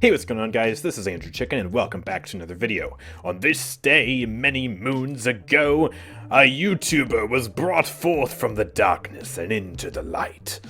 Hey, what's going on, guys? This is AndrewChicken, and welcome back to another video. On this day, many moons ago, a YouTuber was brought forth from the darkness and into the light.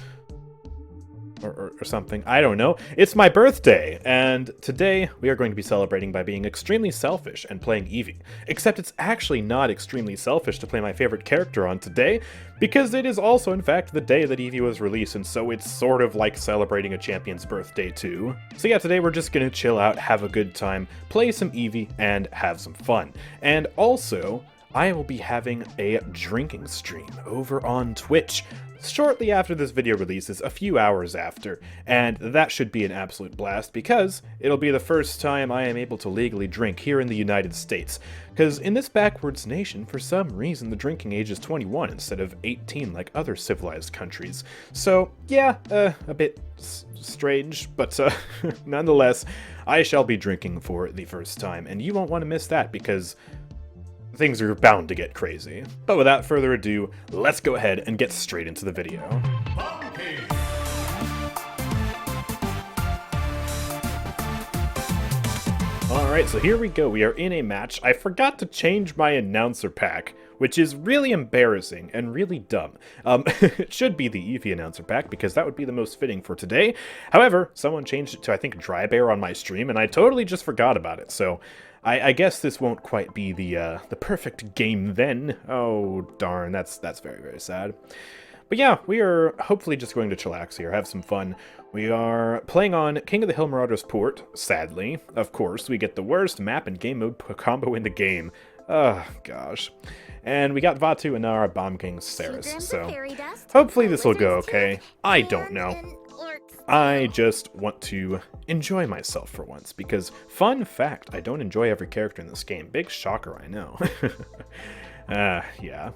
Or something. I don't know. It's my birthday, and today we are going to be celebrating by being extremely selfish and playing Evie. Except it's actually not extremely selfish to play my favorite character on today, because it is also, in fact, the day that Evie was released, and so it's sort of like celebrating a champion's birthday too. So yeah, today we're just gonna chill out, have a good time, play some Evie, and have some fun. And also, I will be having a drinking stream over on Twitch shortly after this video releases, a few hours after, and that should be an absolute blast because it'll be the first time I am able to legally drink here in the United States. Because in this backwards nation, for some reason, the drinking age is 21 instead of 18 like other civilized countries. So yeah, a bit strange, but nonetheless, I shall be drinking for the first time, and you won't want to miss that because things are bound to get crazy. But without further ado, let's go ahead and get straight into the video. Alright, so here we go. We are in a match. I forgot to change my announcer pack, which is really embarrassing and really dumb. It should be the Evie announcer pack, because that would be the most fitting for today. However, someone changed it to, I think, Dry Bear on my stream, and I totally just forgot about it, so I guess this won't quite be the perfect game then. Oh, darn, that's very, very sad. But yeah, we are hopefully just going to chillax here, have some fun. We are playing on King of the Hill Marauders port, sadly. Of course, we get the worst map and game mode combo in the game. Oh, gosh. And we got Vatu and now our Bomb King Saris, so hopefully this will go okay. I don't know. I just want to enjoy myself for once, because, fun fact, I don't enjoy every character in this game. Big shocker, I know. Yeah.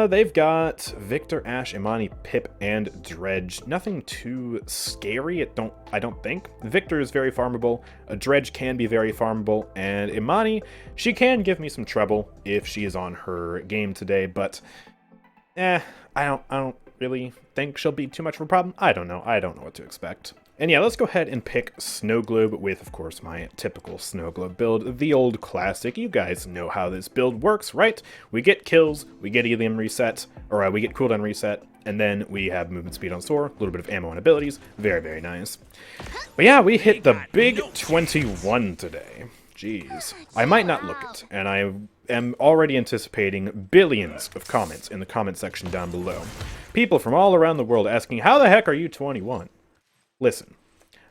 They've got Victor, Ashe, Imani, Pip, and Dredge. Nothing too scary, I don't think. Victor is very farmable, Dredge can be very farmable, and Imani, she can give me some trouble if she is on her game today, but I don't really think she'll be too much of a problem. I don't know what to expect. And yeah, let's go ahead and pick Snow Globe with, of course, my typical Snow Globe build, the old classic. You guys know how this build works, right? We get kills, we get Elium reset, or we get cooldown reset, and then we have movement speed on Soar, a little bit of ammo and abilities. Very, very nice. But yeah, we hit the big 21 today. Jeez. I might not look it, and I am already anticipating billions of comments in the comment section down below. People from all around the world asking, how the heck are you 21? Listen,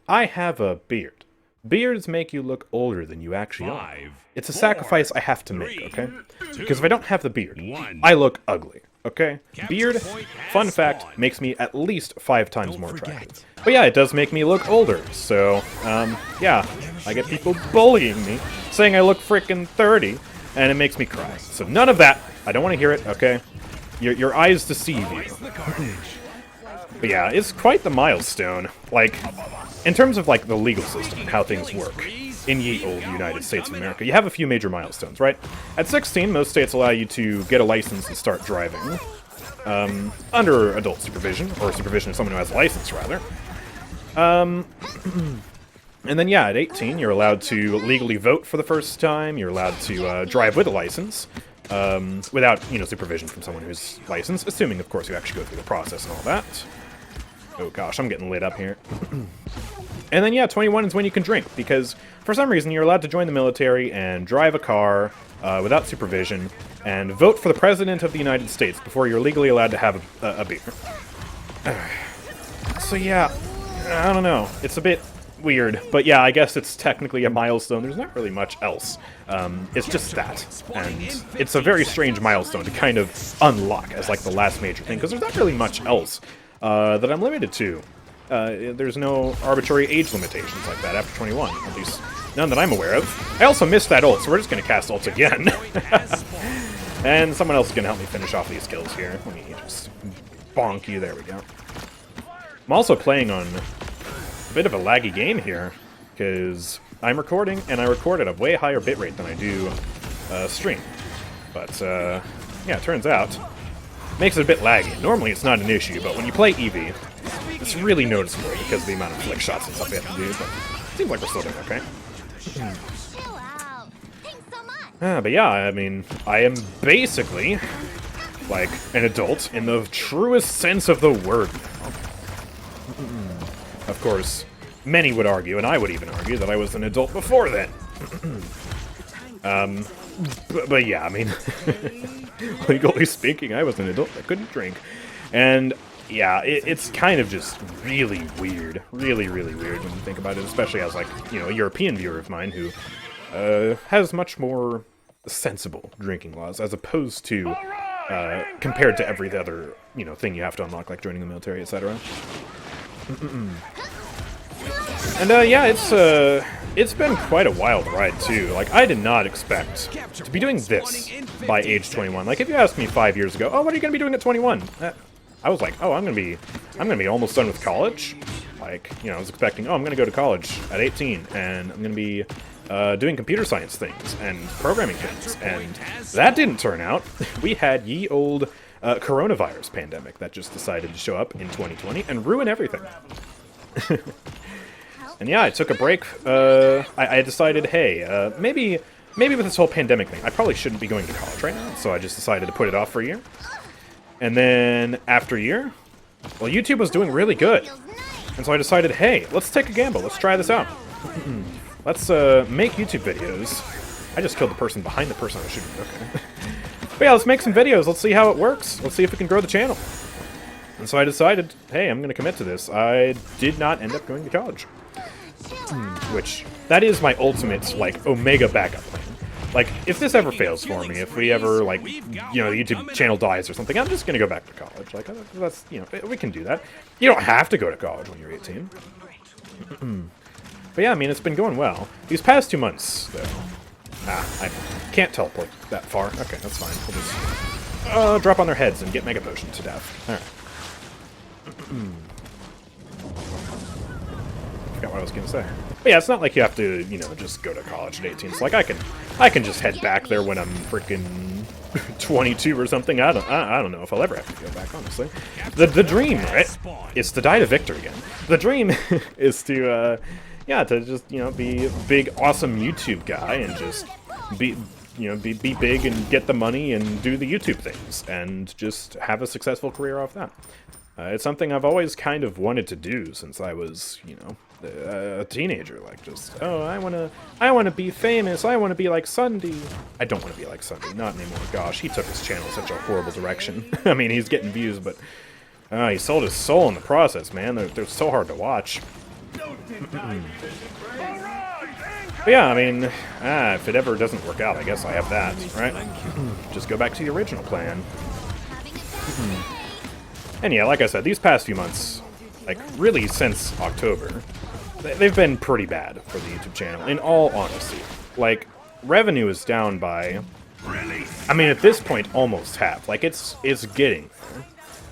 I have a beard. Beards make you look older than you actually are. It's a sacrifice I have to make, okay? Because if I don't have the beard, I look ugly, okay? Beard, fun fact, makes me at least 5 times more attractive. But yeah, it does make me look older, so, yeah, I get people bullying me, saying I look frickin' 30, and it makes me cry. So none of that. I don't want to hear it, okay? Your eyes deceive you. But yeah, it's quite the milestone. Like, in terms of, like, the legal system and how things work in ye old United States of America, you have a few major milestones, right? At 16, most states allow you to get a license and start driving. Under adult supervision, or supervision of someone who has a license, rather. And then, yeah, at 18, you're allowed to legally vote for the first time. You're allowed to drive with a license, without, supervision from someone who's licensed, assuming, of course, you actually go through the process and all that. Oh gosh, I'm getting lit up here. And then, yeah, 21 is when you can drink, because for some reason you're allowed to join the military and drive a car without supervision, and vote for the President of the United States before you're legally allowed to have a beer. So yeah, I don't know. It's a bit weird, but yeah, I guess it's technically a milestone. There's not really much else. It's just that, and it's a very strange milestone to kind of unlock as like the last major thing, because there's not really much else that I'm limited to. There's no arbitrary age limitations like that after 21, at least none that I'm aware of. I also missed that ult, so we're just going to cast ult again. And someone else is going to help me finish off these kills here. Let me just bonk you, there we go. I'm also playing on a bit of a laggy game here, because I'm recording, and I record at a way higher bitrate than I do stream. But, yeah, it turns out, makes it a bit laggy. Normally it's not an issue, but when you play Evie, it's really noticeable because of the amount of flick shots and stuff you have to do. But Seems like we're still doing okay. Chill out. Thanks so much. But yeah, I mean, I am basically like an adult in the truest sense of the word now. Of course, many would argue, and I would even argue, that I was an adult before then. But yeah, I mean, legally speaking, I was an adult that couldn't drink. And yeah, it's kind of just really weird. Really, really weird when you think about it, especially as, like, you know, a European viewer of mine who has much more sensible drinking laws, as opposed to compared to every other, you know, thing you have to unlock, like joining the military, etc. And yeah, it's been quite a wild ride too. Like, I did not expect to be doing this by age 21. Like, if you asked me 5 years ago, oh, what are you gonna be doing at 21? I was like, oh, I'm gonna be almost done with college. Like, you know, I was expecting, oh, I'm gonna go to college at 18, and I'm gonna be doing computer science things and programming things, and that didn't turn out. We had ye old coronavirus pandemic that just decided to show up in 2020 and ruin everything. And yeah, I took a break. I decided, hey, maybe with this whole pandemic thing, I probably shouldn't be going to college right now, so I just decided to put it off for a year. And then after a year, well, YouTube was doing really good, and so I decided, hey, let's take a gamble. Let's try this out. Let's make YouTube videos. I just killed the person behind the person I was shooting. Okay. But yeah, let's make some videos. Let's see how it works. Let's see if we can grow the channel. And so I decided, hey, I'm going to commit to this. I did not end up going to college. Which, that is my ultimate, like, omega backup plan. Like, if this ever fails for me, if we ever, like, you know, the YouTube channel dies or something, I'm just going to go back to college. Like, that's, you know, we can do that. You don't have to go to college when you're 18. But yeah, I mean, it's been going well. These past 2 months, though... I can't teleport that far. Okay, that's fine. We'll just drop on their heads and get Mega Potion to death. Alright. Forgot what I was gonna say. But yeah, it's not like you have to, you know, just go to college at 18. It's like I can just head back there when I'm freaking 22 or something. I don't know if I'll ever have to go back, honestly. The dream, right, is to die to Victor again. The dream is to yeah, to just, you know, be a big, awesome YouTube guy and just be, you know, be big and get the money and do the YouTube things and just have a successful career off that. It's something I've always kind of wanted to do since I was, you know, a teenager. Like, just, oh, I wanna be famous. I wanna be like Sunday. I don't want to be like Sunday, not anymore. Gosh, he took his channel in such a horrible direction. I mean, he's getting views, but he sold his soul in the process, man. They're so hard to watch. But yeah, I mean, if it ever doesn't work out, I guess I have that, right? Just go back to the original plan. And yeah, like I said, these past few months, like really since October, they've been pretty bad for the YouTube channel, in all honesty. Like, revenue is down by, I mean, at this point, almost half. Like, it's getting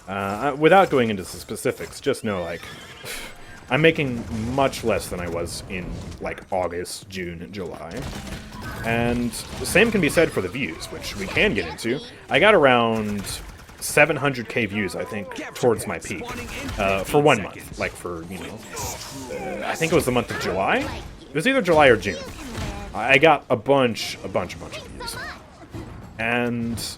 there. Without going into the specifics, just know, like, I'm making much less than I was in, like, August, June, and July. And the same can be said for the views, which we can get into. I got around 700k views, I think, towards my peak, for 1 month. Like, for, you know, I think it was the month of July? It was either July or June. I got a bunch of views. And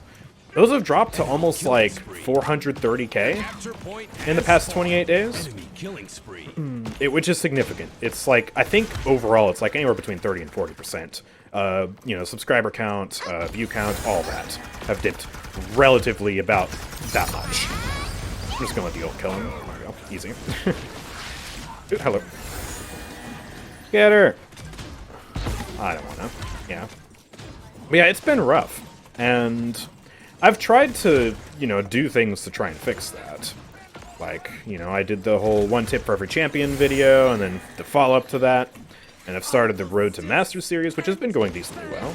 those have dropped to almost, like, 430k in the past 28 days. Which is significant. It's like, I think overall it's like anywhere between 30 and 40%. You know, subscriber count, view count, all that have dipped relatively about that much. I'm just gonna let the ult kill him. There we go. Easy. Ooh, hello. Get her! I don't wanna. Yeah. But yeah, it's been rough. And I've tried to, you know, do things to try and fix that. Like, you know, I did the whole one tip for every champion video, and then the follow-up to that. And I've started the Road to Master series, which has been going decently well.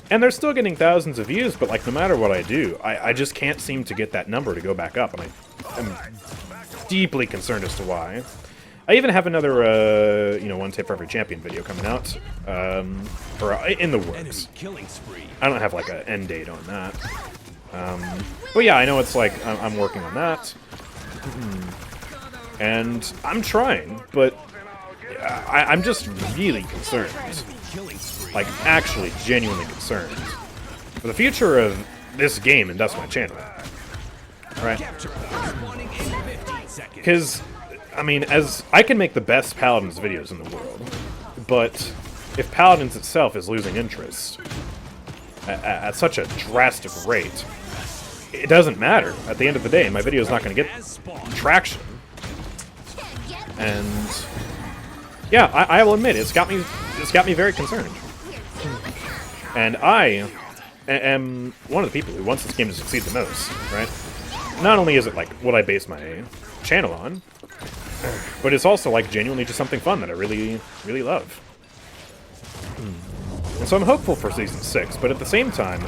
And they're still getting thousands of views, but, like, no matter what I do, I just can't seem to get that number to go back up, and I'm deeply concerned as to why. I even have another, you know, one tip for every champion video coming out, or in the works. I don't have, like, an end date on that. But yeah, I know it's like, I'm working on that. And I'm trying, but I'm just really concerned. Like, actually, genuinely concerned for the future of this game and thus my channel. Right? Because, I mean, as I can make the best Paladins videos in the world, but if Paladins itself is losing interest at such a drastic rate, it doesn't matter. At the end of the day, my video is not going to get traction. And yeah, I will admit it's got me very concerned. And I am one of the people who wants this game to succeed the most, right? Not only is it like what I base my channel on, but it's also like genuinely just something fun that I really, really love. And so I'm hopeful for Season 6, but at the same time,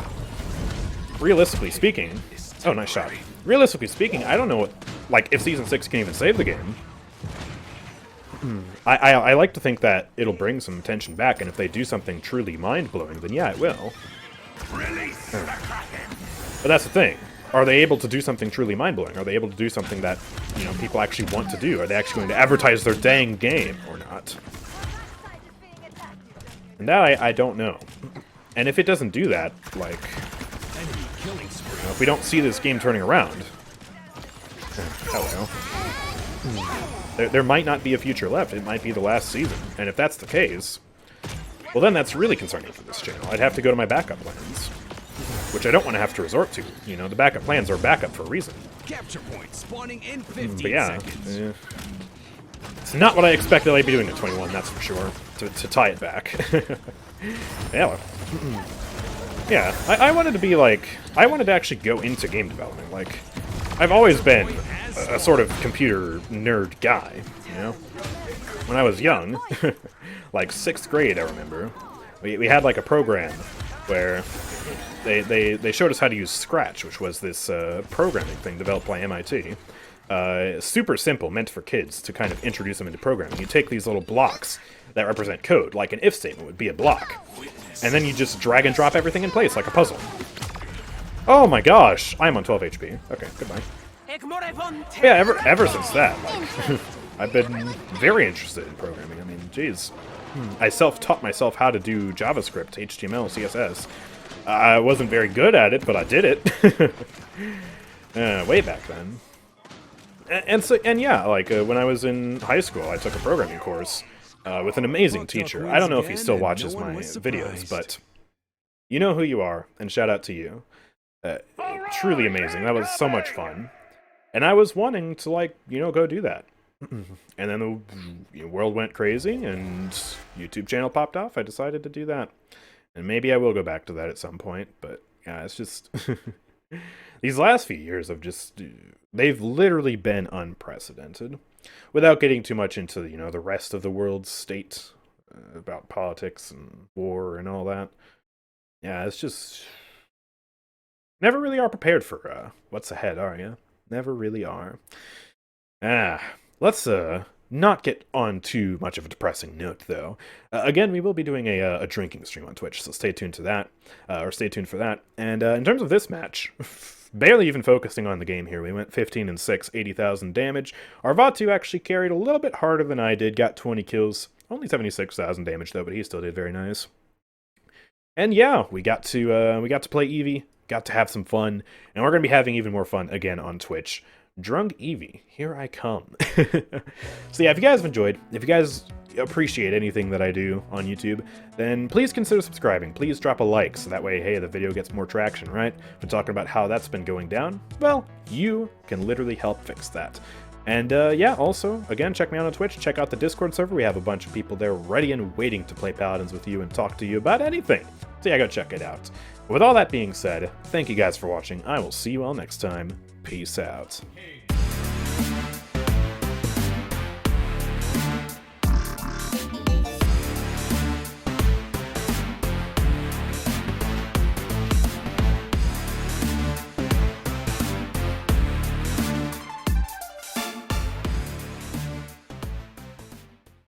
realistically speaking... Oh, nice shot. Realistically speaking, I don't know what... Like, if Season 6 can even save the game. I like to think that it'll bring some attention back, and if they do something truly mind-blowing, then yeah, it will. But that's the thing. Are they able to do something truly mind-blowing? Are they able to do something that, you know, people actually want to do? Are they actually going to advertise their dang game, or not? And that I don't know. And if it doesn't do that, like... You know, if we don't see this game turning around... Hello. There might not be a future left. It might be the last season. And if that's the case, well then that's really concerning for this channel. I'd have to go to my backup plans, which I don't want to have to resort to. You know, the backup plans are backup for a reason. Capture point spawning in 15 but yeah, it's not what I expected I'd be doing at 21, that's for sure, to tie it back. Yeah, well. Yeah, I wanted to be like, I wanted to actually go into game development. Like, I've always been a sort of computer nerd guy, you know? When I was young, like 6th grade, I remember, we had like a program where they showed us how to use Scratch, which was this programming thing developed by MIT. Super simple, meant for kids to kind of introduce them into programming. You take these little blocks that represent code, like an if statement would be a block, and then you just drag and drop everything in place like a puzzle. Oh my gosh, I'm on 12 HP. Okay, goodbye. Yeah, ever since that, like, I've been very interested in programming. I mean, geez. I self-taught myself how to do JavaScript, HTML, CSS. I wasn't very good at it, but I did it. Way back then. And yeah, like, when I was in high school, I took a programming course with an amazing teacher. I don't know if he still watches my videos, but you know who you are, and shout out to you. Truly amazing. That was so much fun. And I was wanting to, like, you know, go do that. And then the world went crazy, and YouTube channel popped off. I decided to do that. And maybe I will go back to that at some point, but yeah, it's just... These last few years have just... They've literally been unprecedented. Without getting too much into, you know, the rest of the world's state, about politics and war and all that. Yeah, it's just... Never really are prepared for what's ahead, are you? Never really are. Let's not get on too much of a depressing note, though. Again, we will be doing a drinking stream on Twitch, so stay tuned to that, or stay tuned for that. And in terms of this match, barely even focusing on the game here, we went 15-6, 80,000 damage. Our Vatu actually carried a little bit harder than I did, got 20 kills, only 76,000 damage though, but he still did very nice. And yeah, we got to play Evie. Got to have some fun, and we're going to be having even more fun again on Twitch. Drunk Evie, here I come. So yeah, if you guys have enjoyed, if you guys appreciate anything that I do on YouTube, then please consider subscribing. Please drop a like, so that way, hey, the video gets more traction, right? If we're talking about how that's been going down, well, you can literally help fix that. And yeah, also, again, check me out on Twitch, check out the Discord server. We have a bunch of people there ready and waiting to play Paladins with you and talk to you about anything. So yeah, go check it out. With all that being said, thank you guys for watching. I will see you all next time. Peace out.